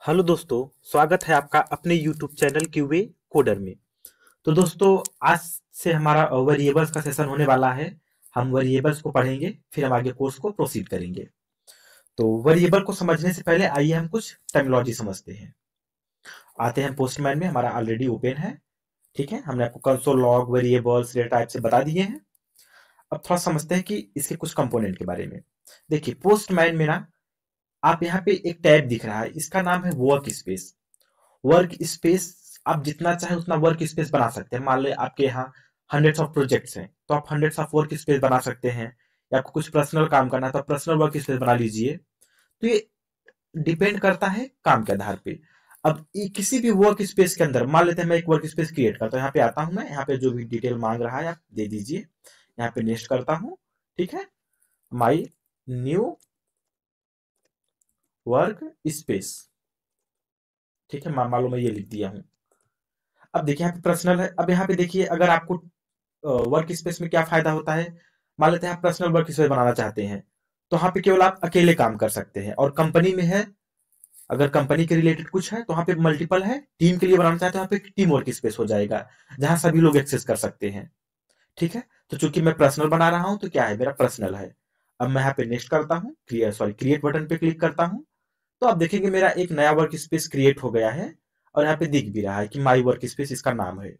Hello दोस्तों, स्वागत है आपका अपने YouTube चैनल क्यूबे कोडर में। तो दोस्तों, आज से हमारा वेरिएबल्स का सेशन होने वाला है। हम वेरिएबल्स को पढ़ेंगे, फिर हम आगे कोर्स को प्रोसीड करेंगे। तो वेरिएबल को समझने से पहले आइए हम कुछ टर्मिनोलॉजी समझते हैं। आते हैं पोस्टमैन में, हमारा ऑलरेडी ओपन है। ठीक है, हमने आपको console log variables data type से बता दिए हैं। अब थोड़ा समझते हैं कि इसके कुछ कंपोनेंट के बारे में। देखिए, पोस्टमैन में ना आप यहाँ पे एक टैब दिख रहा है, इसका नाम है वर्क स्पेस। वर्क स्पेस आप जितना चाहे उतना वर्क स्पेस बना सकते हैं। मान लो आपके यहाँ हंड्रेड्स ऑफ प्रोजेक्ट्स हैं, तो आप हंड्रेड्स ऑफ वर्क स्पेस बना सकते हैं। या आपको कुछ पर्सनल काम करना है तो आप पर्सनल वर्क स्पेस बना लीजिए। तो ये डिपेंड करता है काम के आधार पे। अब किसी भी वर्क स्पेस के अंदर मान लेते हैं मैं एक वर्क स्पेस क्रिएट करता हूँ। यहाँ पे आता हूँ, मैं यहाँ पे जो भी डिटेल मांग रहा है आप दे दीजिए। यहाँ पे नेक्स्ट करता हूँ। ठीक है, माई न्यू वर्क स्पेस। ठीक है, मान लो मैं ये लिख दिया हूँ। अब देखिए यहाँ पे पर्सनल है। अब यहाँ पे देखिए, अगर आपको वर्क स्पेस में क्या फायदा होता है। मान लेते हैं आप पर्सनल वर्क स्पेस बनाना चाहते हैं, तो वहां पे केवल आप अकेले काम कर सकते हैं। और कंपनी में है, अगर कंपनी के रिलेटेड कुछ है तो वहां पे मल्टीपल है। टीम के लिए बनाना चाहते हैं, वहां पे टीम वर्क स्पेस हो जाएगा, जहां सभी लोग एक्सेस कर सकते हैं। ठीक है, तो चूंकि मैं पर्सनल बना रहा हूं तो क्या है, मेरा पर्सनल है। अब मैं यहाँ पे नेक्स्ट करता हूँ, क्रिएट बटन पे क्लिक करता हूँ। तो आप देखेंगे मेरा एक नया वर्क स्पेस क्रिएट हो गया है। और यहाँ पे दिख भी रहा है कि माई वर्क स्पेस इसका नाम है।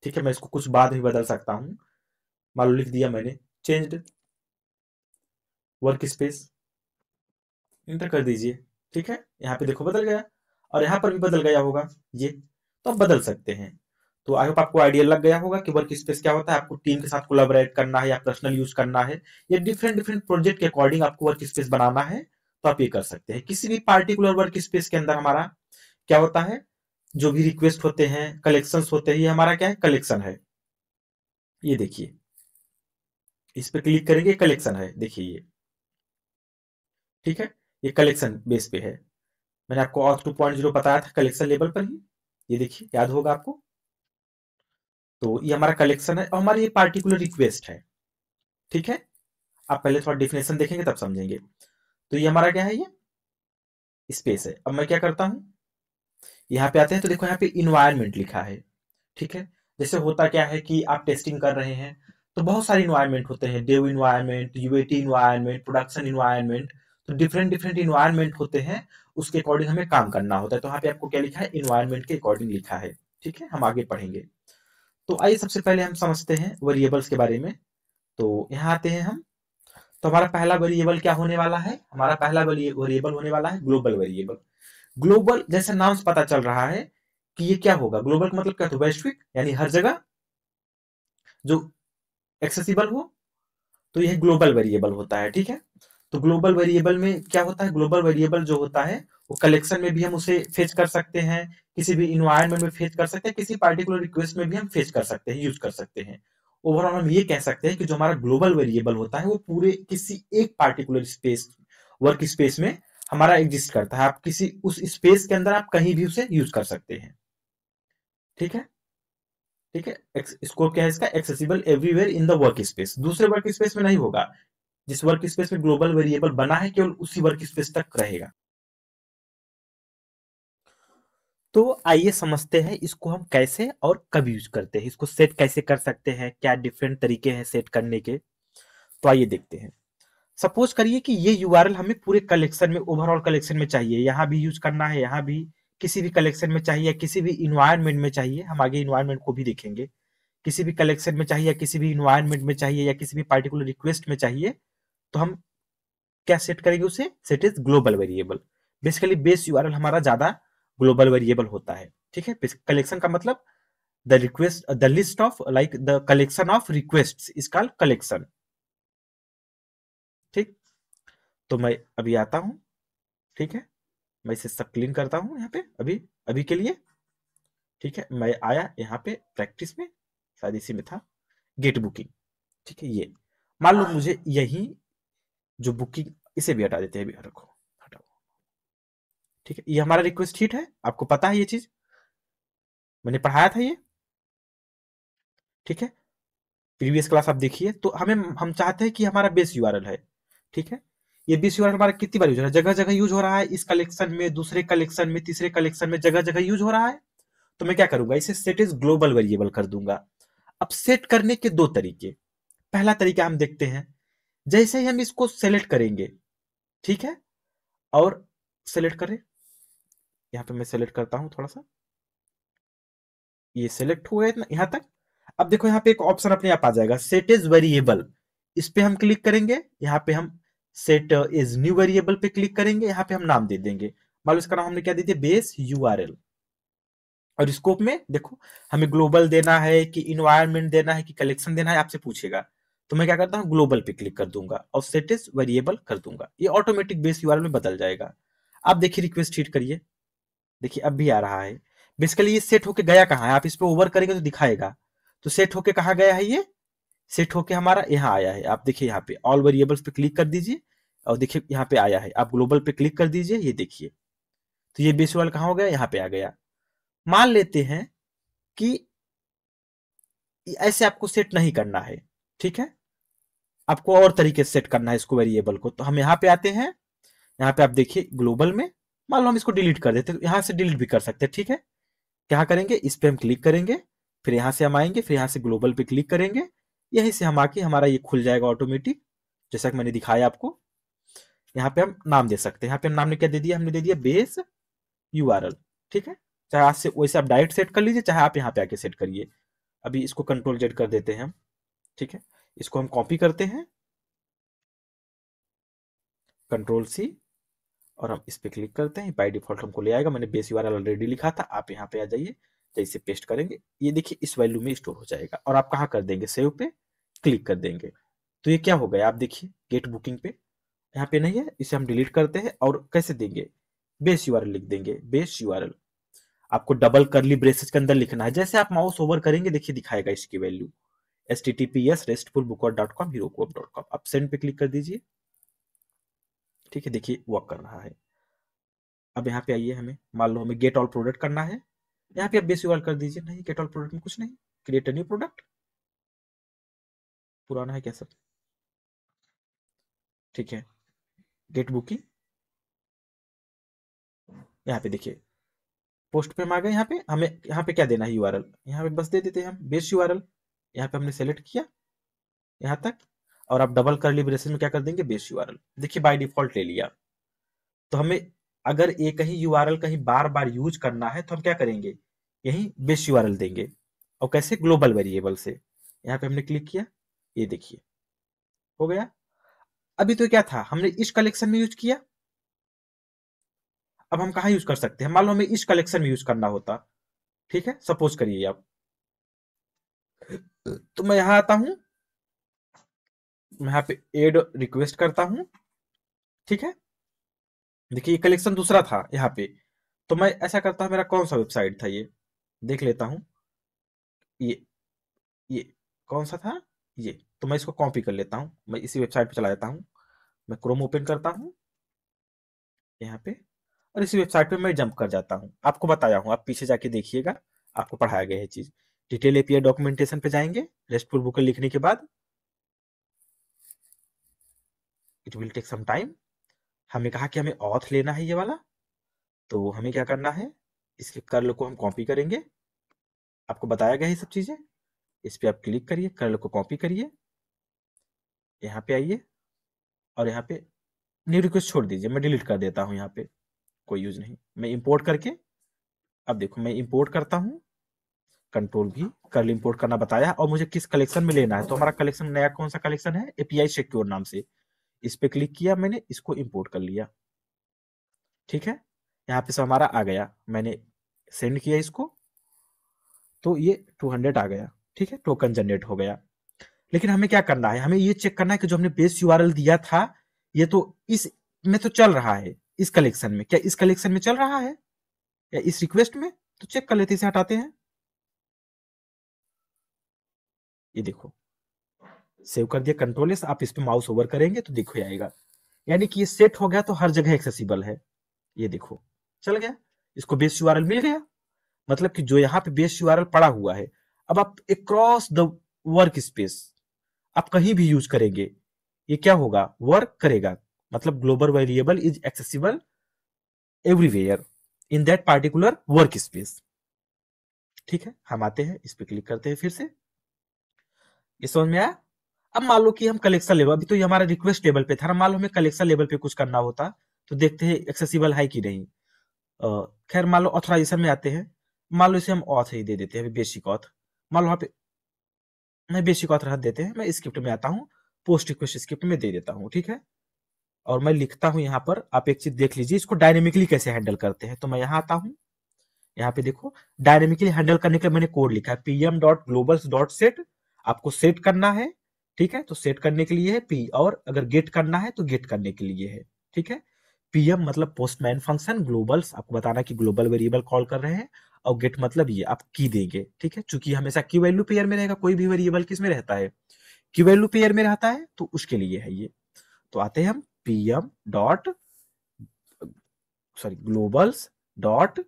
ठीक है, मैं इसको कुछ बाद में बदल सकता हूँ। मान लो लिख दिया मैंने चेंज्ड वर्क स्पेस, इंटर कर दीजिए। ठीक है, यहाँ पे देखो बदल गया। और यहाँ पर भी बदल गया होगा ये। तो आप बदल सकते हैं। तो आई होप आपको आइडिया लग गया होगा कि वर्क स्पेस क्या होता है। आपको टीम के साथ कोलैबोरेट करना है या पर्सनल यूज करना है, या डिफरेंट डिफरेंट प्रोजेक्ट के अकॉर्डिंग आपको वर्क स्पेस बनाना है, तो आप ये कर सकते हैं। किसी भी पार्टिकुलर वर्क स्पेस के अंदर हमारा क्या होता है, जो भी रिक्वेस्ट होते हैं, कलेक्शंस होते हैं, ये हमारा क्या है, कलेक्शन है। ये देखिए, इस पे क्लिक करेंगे, कलेक्शन है, देखिए ये। ठीक है, ये कलेक्शन बेस पे है। मैंने आपको ऑथ 2.0 बताया था कलेक्शन लेवल पर ही। ये देखिए, याद होगा आपको। तो ये हमारा कलेक्शन है और हमारी ये पार्टिकुलर रिक्वेस्ट है। ठीक है, आप पहले थोड़ा डिफिनेशन देखेंगे तब समझेंगे। तो ये हमारा क्या है, ये स्पेस है। अब मैं क्या करता हूं, यहाँ पे आते हैं तो देखो यहाँ पे इन्वायरमेंट लिखा है। ठीक है, जैसे होता क्या है कि आप टेस्टिंग कर रहे हैं, तो बहुत सारे इन्वायरमेंट होते हैं। Dev environment, UAT environment, production environment. तो डिफरेंट डिफरेंट इन्वायरमेंट होते हैं, उसके अकॉर्डिंग हमें काम करना होता है। तो यहाँ पे आपको क्या लिखा है, इन्वायरमेंट के अकॉर्डिंग लिखा है। ठीक है, हम आगे पढ़ेंगे। तो आइए सबसे पहले हम समझते हैं वेरिएबल्स के बारे में। तो यहाँ आते हैं हम। तो हमारा पहला वेरिएबल क्या होने वाला है, हमारा पहला वेरिएबल होने वाला है ग्लोबल वेरिएबल। ग्लोबल जैसे नाम से पता चल रहा है कि ये क्या होगा, ग्लोबल का मतलब क्या था, वैश्विक, यानी हर जगह जो एक्सेसिबल हो, तो यह ग्लोबल वेरिएबल होता है। ठीक है, तो ग्लोबल वेरिएबल में क्या होता है, ग्लोबल वेरिएबल जो होता है वो कलेक्शन में भी हम उसे फेच कर सकते हैं, किसी भी इन्वायरमेंट में फेच कर सकते हैं, किसी पार्टिकुलर रिक्वेस्ट में भी हम फेच कर सकते हैं, यूज कर सकते हैं। ओवरऑल हम ये कह सकते हैं कि जो हमारा ग्लोबल वेरिएबल होता है वो पूरे किसी एक पार्टिकुलर स्पेस, वर्क स्पेस में हमारा एग्जिस्ट करता है। आप किसी उस स्पेस के अंदर आप कहीं भी उसे यूज कर सकते हैं। ठीक है, ठीक है, स्कोप क्या है इसका, accessible everywhere in the work space, दूसरे वर्क स्पेस में नहीं होगा। जिस वर्क स्पेस में ग्लोबल वेरिएबल बना है केवल उसी वर्क स्पेस तक रहेगा। तो आइए समझते हैं इसको हम कैसे और कब यूज करते हैं, इसको सेट कैसे कर सकते हैं, क्या डिफरेंट तरीके हैं सेट करने के। तो आइए देखते हैं। सपोज करिए कि ये यूआरएल हमें पूरे कलेक्शन में, ओवरऑल कलेक्शन में चाहिए, यहाँ भी यूज करना है, यहाँ भी किसी भी कलेक्शन में चाहिए, किसी भी इन्वायरमेंट में चाहिए, हम आगे इन्वायरमेंट को भी देखेंगे। किसी भी कलेक्शन में चाहिए, किसी भी इन्वायरमेंट में चाहिए, या किसी भी पार्टिकुलर रिक्वेस्ट में चाहिए, तो हम क्या सेट करेंगे उसे, set is global variable. Basically base URL हमारा ज्यादा ग्लोबल वेरिएबल होता है। ठीक है, कलेक्शन का मतलब the request, the list of, like the collection of request is called collection. ठीक, तो मैं अभी आता हूं। ठीक है, मैं इसे सब क्लीन करता हूं यहाँ पे अभी, अभी के लिए। ठीक है, मैं आया यहाँ पे प्रैक्टिस में, शायद इसी में था, गेट बुकिंग। ठीक है, ये मान लो मुझे यही जो बुकिंग, इसे भी हटा देते हैं, अभी रखो, हटाओ। ठीक है, ये हमारा रिक्वेस्ट शीट है, आपको पता है ये चीज, मैंने पढ़ाया था ये। ठीक है, प्रीवियस क्लास आप देखिए। तो हम चाहते हैं कि हमारा बेस यूआरएल है। ठीक है, ये बेस यूआरएल हमारा कितनी बार यूज हो रहा है, जगह जगह यूज हो रहा है, इस कलेक्शन में, दूसरे कलेक्शन में, तीसरे कलेक्शन में, जगह जगह यूज हो रहा है। तो मैं क्या करूंगा, इसे सेट इज ग्लोबल वेरिएबल कर दूंगा। अब सेट करने के दो तरीके, पहला तरीका हम देखते हैं, जैसे ही हम इसको सेलेक्ट करेंगे, ठीक है, और सेलेक्ट करें, यहां पे मैं सेलेक्ट करता हूं थोड़ा सा, ये सेलेक्ट हुए यहां तक। अब देखो यहाँ पे एक ऑप्शन अपने आप आ जाएगा, सेट इज वेरिएबल, इस पे हम क्लिक करेंगे, यहाँ पे हम सेट इज न्यू वेरिएबल पे क्लिक करेंगे, यहाँ पे हम नाम दे देंगे, मान लो इसका नाम हमने क्या दे दिया, बेस यूआरएल। और स्कोप में देखो हमें ग्लोबल देना है कि इन्वायरमेंट देना है कि कलेक्शन देना है, आपसे पूछेगा। तो मैं क्या करता हूँ, ग्लोबल पे क्लिक कर दूंगा और सेट इज वेरिएबल कर दूंगा, ये ऑटोमेटिक बेस यूआरएल में बदल जाएगा। आप देखिए रिक्वेस्ट हिट करिए, देखिए अब भी आ रहा है। बेसिकली ये सेट होके गया कहाँ है, आप इस पे ओवर करेंगे तो दिखाएगा। तो सेट होके कहाँ गया है, ये सेट होके हमारा यहाँ आया है। आप देखिए यहाँ पे ऑल वेरिएबल्स पे क्लिक कर दीजिए और देखिए यहाँ पे आया है, आप ग्लोबल पे क्लिक कर दीजिए, ये देखिए। तो ये बेस यूआरएल कहाँ हो गया, यहाँ पे आ गया। मान लेते हैं कि ऐसे आपको सेट नहीं करना है, ठीक है, आपको और तरीके से सेट करना है इसको वेरिएबल को। तो हम यहाँ पे आते हैं, यहाँ पे आप देखिए ग्लोबल में, मान लो हम इसको डिलीट कर देते, तो यहाँ से डिलीट भी कर सकते हैं, ठीक है। क्या करेंगे, इस पे हम क्लिक करेंगे, फिर यहाँ से हम आएंगे, फिर यहाँ से ग्लोबल पे क्लिक करेंगे, यहीं से हम आके हमारा ये खुल जाएगा ऑटोमेटिक, जैसा कि मैंने दिखाया आपको। यहाँ पे हम नाम दे सकते हैं, यहाँ पे हम नाम ने क्या दे दिया, हमने दे दिया बेस यूआरएल, ठीक है। चाहे आज से वैसे आप डायरेक्ट सेट कर लीजिए, चाहे आप यहाँ पे आके सेट करिए। अभी इसको कंट्रोल जेड कर देते हैं हम, ठीक है। इसको हम कॉपी करते हैं, कंट्रोल सी, और हम इस पे क्लिक करते हैं, बाय डिफॉल्ट हमको ले आएगा। मैंने बेस यूआरएल ऑलरेडी लिखा था, आप यहाँ पे आ जाइए, जैसे पेस्ट करेंगे ये देखिए इस वैल्यू में स्टोर हो जाएगा। और आप कहाँ कर देंगे, सेव पे क्लिक कर देंगे। तो ये क्या हो गया, आप देखिए गेट बुकिंग पे यहाँ पे नहीं है, इसे हम डिलीट करते हैं और कैसे देंगे, बेस यूआरएल लिख देंगे, बेस यूआरएल। आपको डबल करली ब्रेसेस के अंदर लिखना है, जैसे आप माउस ओवर करेंगे देखिए दिखाएगा इसकी वैल्यू, https restfulbookor.com herocoop.com। आप सेंड पे क्लिक कर दीजिए, ठीक है, देखिए वर्क कर रहा है। अब यहाँ पे आइए, हमें मान लो हमें गेट ऑल प्रोडक्ट करना है, यहाँ पे आप बेस यूआरएल कर दीजिए। नहीं, गेट ऑल प्रोडक्ट में कुछ नहीं, क्रिएट अ न्यू प्रोडक्ट, पुराना है क्या सब, ठीक है। गेट बुकिंग, यहाँ पे देखिए पोस्ट पे हम आ गए, यहाँ पे हमें यहाँ पे क्या देना है, यूआरएल, यहाँ पे बस दे देते हैं हम बेस यूआरएल। यहाँ पे हमने सेलेक्ट किया यहाँ तक, और आप डबल करली ब्रेसेस में क्या कर देंगे, बेस यूआरएल। देखिए बाय डिफॉल्ट ले लिया। तो हमें अगर एक ही यूआरएल कहीं बार बार यूज करना है तो हम क्या करेंगे, यही बेस यूआरएल देंगे। और कैसे, ग्लोबल वेरिएबल से। यहाँ पे हमने क्लिक किया, ये देखिए हो गया। अभी तो क्या था, हमने इस कलेक्शन में यूज किया, अब हम कहा यूज कर सकते हैं, मान लो हमें इस कलेक्शन में यूज करना होता, ठीक है, सपोज करिए आप। तो मैं यहां आता हूं, मैं यहाँ पे एड रिक्वेस्ट करता हूं, ठीक है। देखिए ये कलेक्शन दूसरा था यहाँ पे, तो मैं ऐसा करता हूं, मेरा कौन सा वेबसाइट था ये देख लेता हूं, ये कौन सा था ये। तो मैं इसको कॉपी कर लेता हूं, मैं इसी वेबसाइट पे चला जाता हूं, मैं क्रोम ओपन करता हूं यहाँ पे, और इसी वेबसाइट पे मैं जंप कर जाता हूं। आपको बताया हूं, आप पीछे जाके देखिएगा, आपको पढ़ाया गया है चीज। डिटेल एपीआई डॉक्यूमेंटेशन पे जाएंगे, रेस्टफुल बुक लिखने के बाद, it will take some time. हमें कहा कि हमें ऑथ लेना है ये वाला, तो हमें क्या करना है, इसके कर्ल को हम कॉपी करेंगे, आपको बताया गया है सब चीजें। इस पे आप क्लिक करिए, कर्ल को कॉपी करिए, यहाँ पे आइए, और यहाँ पे न्यू रिक्वेस्ट छोड़ दीजिए, मैं डिलीट कर देता हूँ, यहाँ पे कोई यूज नहीं। मैं इंपोर्ट करके, अब देखो मैं इंपोर्ट करता हूँ, कंट्रोल भी, कर्ल इंपोर्ट करना बताया, और मुझे किस कलेक्शन में लेना है। तो हमारा कलेक्शन नया कौन सा कलेक्शन है, एपीआई सिक्योर नाम से। इस पे क्लिक किया मैंने, इसको इंपोर्ट कर लिया, ठीक है। यहाँ पे सब हमारा आ गया, मैंने सेंड किया इसको, तो ये 200 आ गया, ठीक है, टोकन जनरेट हो गया। लेकिन हमें क्या करना है, हमें ये चेक करना है कि जो हमने बेस यूआरएल दिया था, ये तो इस में तो चल रहा है, इस कलेक्शन में, क्या इस कलेक्शन में चल रहा है या इस रिक्वेस्ट में। तो चेक कर लेते हैं, इसे हटाते हैं, ये देखो सेव कर दिया, कंट्रोल एस, आप इस पे माउस ओवर करेंगे तो देखो आएगा, यानी कि ये सेट हो गया, तो हर जगह एक्सेसिबल है। ये देखो चल गया, इसको बेस यूआरएल मिल गया, मतलब कि जो यहाँ पे बेस यूआरएल पड़ा हुआ है, अब आप अक्रॉस द वर्क स्पेस आप कहीं भी यूज करेंगे, ये क्या होगा, वर्क करेगा। मतलब global variable is accessible everywhere in that particular work space. ठीक है, हम आते हैं इस पे क्लिक करते हैं फिर से। ये समझ में आया? अब मान लो कि हम कलेक्शन लेवल, अभी तो ये हमारा रिक्वेस्ट लेवल पे था, मान लो हमें कलेक्शन लेवल पे कुछ करना होता तो देखते हैं एक्सेसिबल है कि नहीं। खैर मान लो ऑथराइजेशन में आते हैं, मान लो इसे हम ऑथ ही दे देते हैं, बेसिक ऑथ। मान लो वहां पे मैं बेसिक ऑथ रख देते हैं, मैं स्क्रिप्ट में आता हूँ, पोस्ट रिक्वेस्ट स्क्रिप्ट में दे देता हूँ। ठीक है, और मैं लिखता हूँ यहाँ पर, आप एक चीज देख लीजिए इसको डायनेमिकली कैसे हैंडल करते हैं। तो मैं यहाँ आता हूँ, यहाँ पे देखो डायनेमिकली हैंडल करने के लिए मैंने कोड लिखा है pm.globals.set। आपको सेट करना है, ठीक है, तो सेट करने के लिए है p, और अगर गेट करना है तो गेट करने के लिए है। ठीक है, pm मतलब पोस्टमैन फंक्शन, ग्लोबल्स आपको बताना कि ग्लोबल वेरिएबल कॉल कर रहे हैं, और गेट मतलब ये आप की देंगे। ठीक है, चूंकि हमेशा की वैल्यू पेयर में रहेगा, कोई भी वेरिएबल किस में रहता है, की वैल्यू पेयर में रहता है, तो उसके लिए है ये। तो आते हैं हम pm dot Global's dot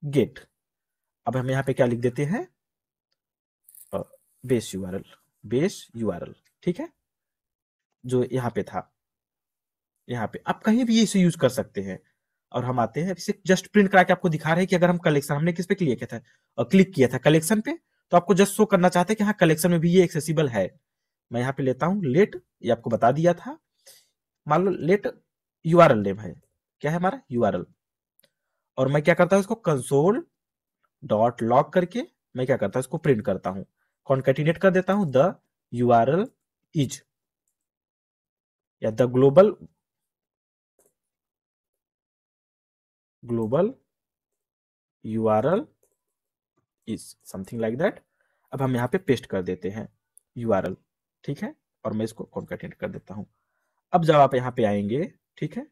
gate. अब हम यहाँ पे क्या लिख देते हैं, बेस यूआरएल, बेस यूआरएल। ठीक है, जो यहाँ पे था, यहाँ पे आप कहीं भी इसे यूज कर सकते हैं। और हम आते हैं इसे जस्ट प्रिंट करा के आपको दिखा रहे हैं कि अगर हम कलेक्शन, हमने किस पे क्लिक किया था, क्लिक किया था कलेक्शन पे, तो आपको जस्ट शो करना चाहते हैं कि हाँ कलेक्शन में भी ये एक्सेसिबल है। मैं यहाँ पे लेता हूँ लेट, ये आपको बता दिया था, मान लो लेट यूआरएल नेम है, क्या है हमारा यूआरएल, और मैं क्या करता हूँ इसको कंसोल डॉट लॉग करके मैं क्या करता हूँ इसको प्रिंट करता हूँ, कॉन्केटिनेट कर देता हूँ द यूआरएल इज, या the global URL is something like that. अब हम यहाँ पे पेस्ट कर देते हैं यूआरएल। ठीक है, और मैं इसको कॉन्केटिनेट कर देता हूँ। अब जब आप यहाँ पे आएंगे, ठीक है,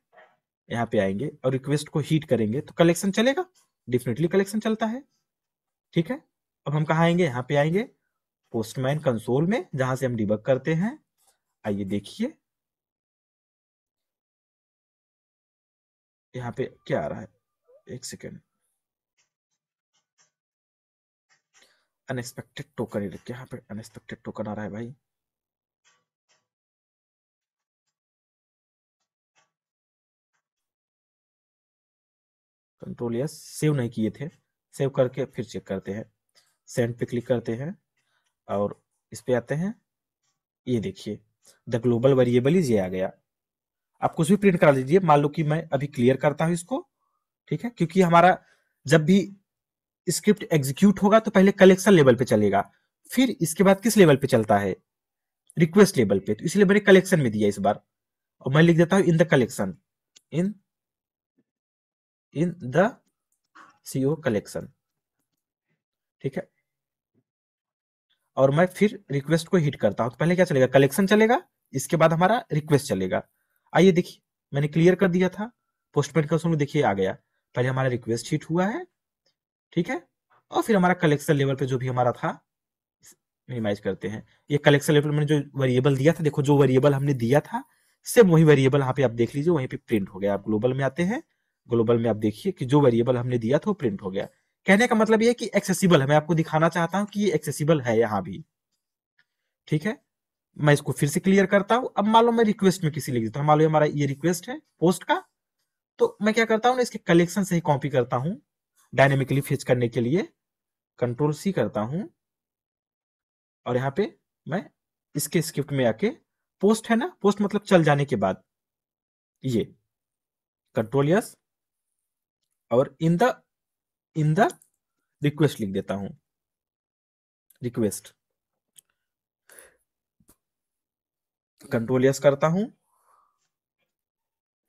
यहाँ पे आएंगे और रिक्वेस्ट को हीट करेंगे तो कलेक्शन चलेगा, डेफिनेटली कलेक्शन चलता है। ठीक है, अब हम कहाँ आएंगे, यहाँ पे आएंगे पोस्टमैन कंसोल में, जहां से हम डिबग करते हैं। आइए देखिए यहाँ पे क्या आ रहा है, एक सेकेंड, अनएक्सपेक्टेड टोकन, यहाँ पे अनएक्सपेक्टेड टोकन आ रहा है भाई। कंट्रोल यस, सेव नहीं किए थे, सेव करके फिर चेक करते हैं, सेंड पे क्लिक करते हैं और इस पे आते हैं। ये देखिए द ग्लोबल वेरिएबल इज, ये आ गया। आप कुछ भी प्रिंट करा लीजिए, मान लो कि मैं अभी क्लियर करता हूं इसको। ठीक है, क्योंकि हमारा जब भी स्क्रिप्ट एग्जीक्यूट होगा तो पहले कलेक्शन लेवल पे चलेगा, फिर इसके बाद किस लेवल पे चलता है, रिक्वेस्ट लेवल पे, तो इसलिए मैंने कलेक्शन में दिया इस बार। और मैं लिख देता हूं in the collection, in the CO collection. ठीक है, और मैं फिर रिक्वेस्ट को हिट करता हूं, तो पहले क्या चलेगा, कलेक्शन चलेगा, इसके बाद हमारा रिक्वेस्ट चलेगा। आइए देखिए मैंने क्लियर कर दिया था, पोस्टमैन का सुनो देखिए आ गया, पहले हमारा रिक्वेस्ट हिट हुआ है। ठीक है, और फिर हमारा कलेक्शन लेवल पे जो भी हमारा था, मिनिमाइज करते हैं, ये कलेक्शन लेवल में जो वेरिएबल दिया था, देखो जो वेरिएबल हमने दिया था सेम वही वेरिएबल यहाँ पे आप देख लीजिए, वहीं पे प्रिंट हो गया। आप ग्लोबल में आते हैं, ग्लोबल में आप देखिए कि जो वेरिएबल हमने दिया था वो प्रिंट हो गया। कहने का मतलब ये है कि एक्सेसिबल है, मैं आपको दिखाना चाहता हूँ कि ये एक्सेसिबल है यहाँ भी। ठीक है, मैं इसको फिर से क्लियर करता हूं। अब मान लो मैं रिक्वेस्ट में किसी लिख देता हूं, मान लो हमारा ये रिक्वेस्ट है पोस्ट का, तो मैं क्या करता हूं ना, इसके कलेक्शन से ही कॉपी करता हूं डायनेमिकली फेच करने के लिए, कंट्रोल सी करता हूं, और यहाँ पे मैं इसके स्क्रिप्ट में आके, पोस्ट है ना, पोस्ट मतलब चल जाने के बाद, ये कंट्रोल यस, और इन द रिक्वेस्ट लिख देता हूं, रिक्वेस्ट, कंट्रोल यस करता हूं,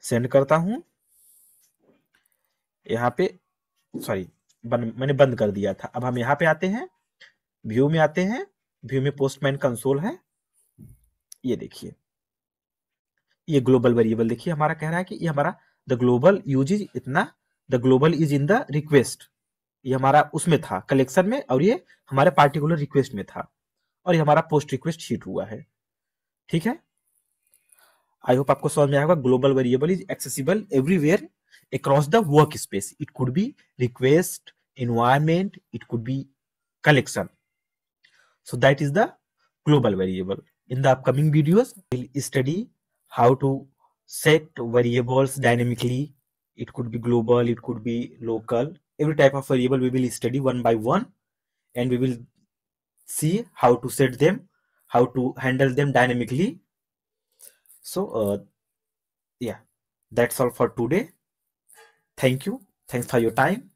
सेंड करता हूं। यहाँ पे सॉरी मैंने बंद कर दिया था। अब हम यहाँ पे आते हैं, व्यू में आते हैं, व्यू में पोस्टमैन कंसोल है, ये देखिए ये ग्लोबल वेरिएबल देखिए हमारा कह रहा है कि ये हमारा द ग्लोबल यूज इज इतना, the global is in the request, ये हमारा उसमें था कलेक्शन में, और ये हमारे पार्टिकुलर रिक्वेस्ट में था, और ये हमारा पोस्ट रिक्वेस्ट शीट हुआ है। ठीक है, आई होप आपको समझ में आएगा। Global variable is accessible everywhere across the workspace. It could be request, environment, it could be collection. So that is the global variable. In the upcoming videos, we'll study how to set variables dynamically. It could be global, it could be local. Every type of variable we will study one by one, and we will see how to set them, how to handle them dynamically. So yeah, that's all for today. Thank you. Thanks for your time.